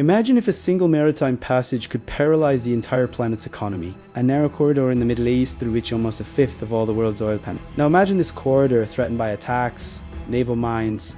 Imagine if a single maritime passage could paralyze the entire planet's economy, a narrow corridor in the Middle East through which almost a fifth of all the world's oil pan. Now imagine this corridor threatened by attacks, naval mines,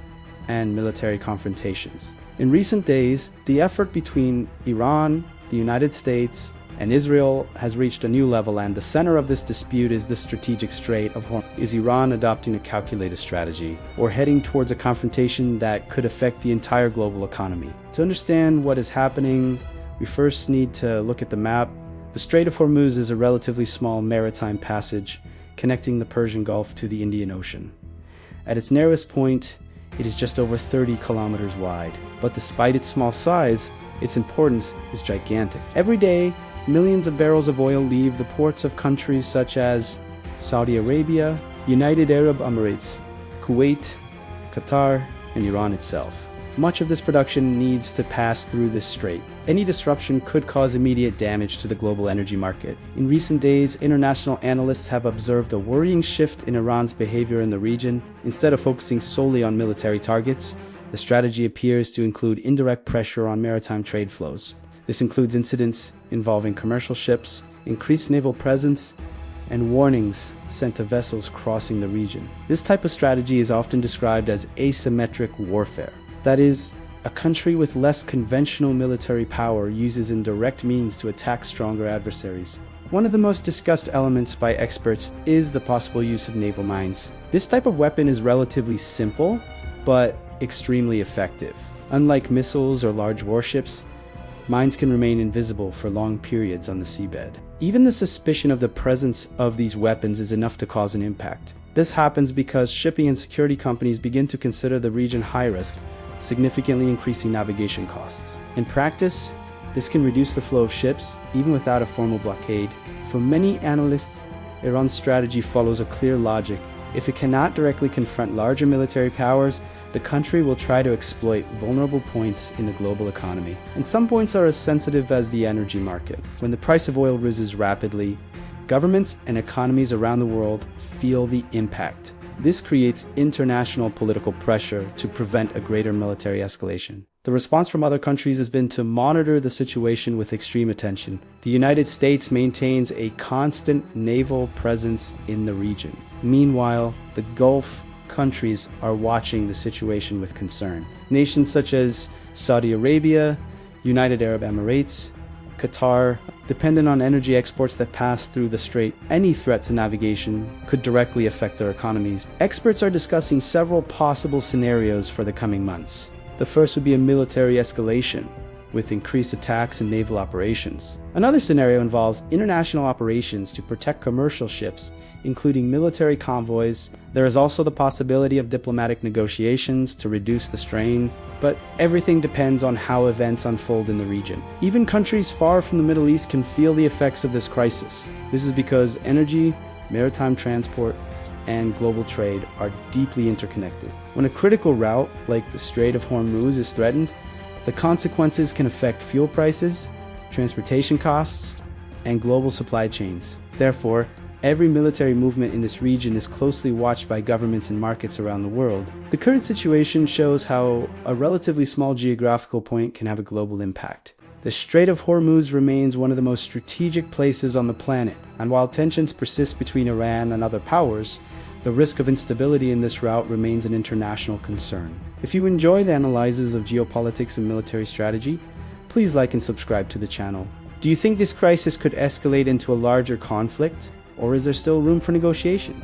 and military confrontations. In recent days, the effort between Iran, the United States, and Israel has reached a new level, and the center of this dispute is the strategic Strait of Hormuz. Is Iran adopting a calculated strategy, or heading towards a confrontation that could affect the entire global economy? To understand what is happening, we first need to look at the map. The Strait of Hormuz is a relatively small maritime passage connecting the Persian Gulf to the Indian Ocean. At its narrowest point, it is just over 30 kilometers wide, but despite its small size, its importance is gigantic. Every day, millions of barrels of oil leave the ports of countries such as Saudi Arabia, United Arab Emirates, Kuwait, Qatar, and Iran itself. Much of this production needs to pass through this strait. Any disruption could cause immediate damage to the global energy market. In recent days, international analysts have observed a worrying shift in Iran's behavior in the region. Instead of focusing solely on military targets, the strategy appears to include indirect pressure on maritime trade flows. This includes incidents involving commercial ships, increased naval presence, and warnings sent to vessels crossing the region. This type of strategy is often described as asymmetric warfare. That is, a country with less conventional military power uses indirect means to attack stronger adversaries. One of the most discussed elements by experts is the possible use of naval mines. This type of weapon is relatively simple, but extremely effective. Unlike missiles or large warships, mines can remain invisible for long periods on the seabed. Even the suspicion of the presence of these weapons is enough to cause an impact. This happens because shipping and security companies begin to consider the region high risk, significantly increasing navigation costs. In practice, this can reduce the flow of ships, even without a formal blockade. For many analysts, Iran's strategy follows a clear logic. If it cannot directly confront larger military powers, the country will try to exploit vulnerable points in the global economy. And some points are as sensitive as the energy market. When the price of oil rises rapidly, governments and economies around the world feel the impact. This creates international political pressure to prevent a greater military escalation. The response from other countries has been to monitor the situation with extreme attention. The United States maintains a constant naval presence in the region. Meanwhile, the Gulf countries are watching the situation with concern. Nations such as Saudi Arabia, United Arab Emirates, Qatar, dependent on energy exports that pass through the strait. Any threat to navigation could directly affect their economies. Experts are discussing several possible scenarios for the coming months. The first would be a military escalation, with increased attacks and naval operations. Another scenario involves international operations to protect commercial ships, including military convoys. There is also the possibility of diplomatic negotiations to reduce the strain, but everything depends on how events unfold in the region. Even countries far from the Middle East can feel the effects of this crisis. This is because energy, maritime transport, and global trade are deeply interconnected. When a critical route like the Strait of Hormuz is threatened, the consequences can affect fuel prices, transportation costs, and global supply chains. Therefore, every military movement in this region is closely watched by governments and markets around the world. The current situation shows how a relatively small geographical point can have a global impact. The Strait of Hormuz remains one of the most strategic places on the planet, and while tensions persist between Iran and other powers, the risk of instability in this route remains an international concern. If you enjoy the analyses of geopolitics and military strategy, please like and subscribe to the channel. Do you think this crisis could escalate into a larger conflict, or is there still room for negotiation?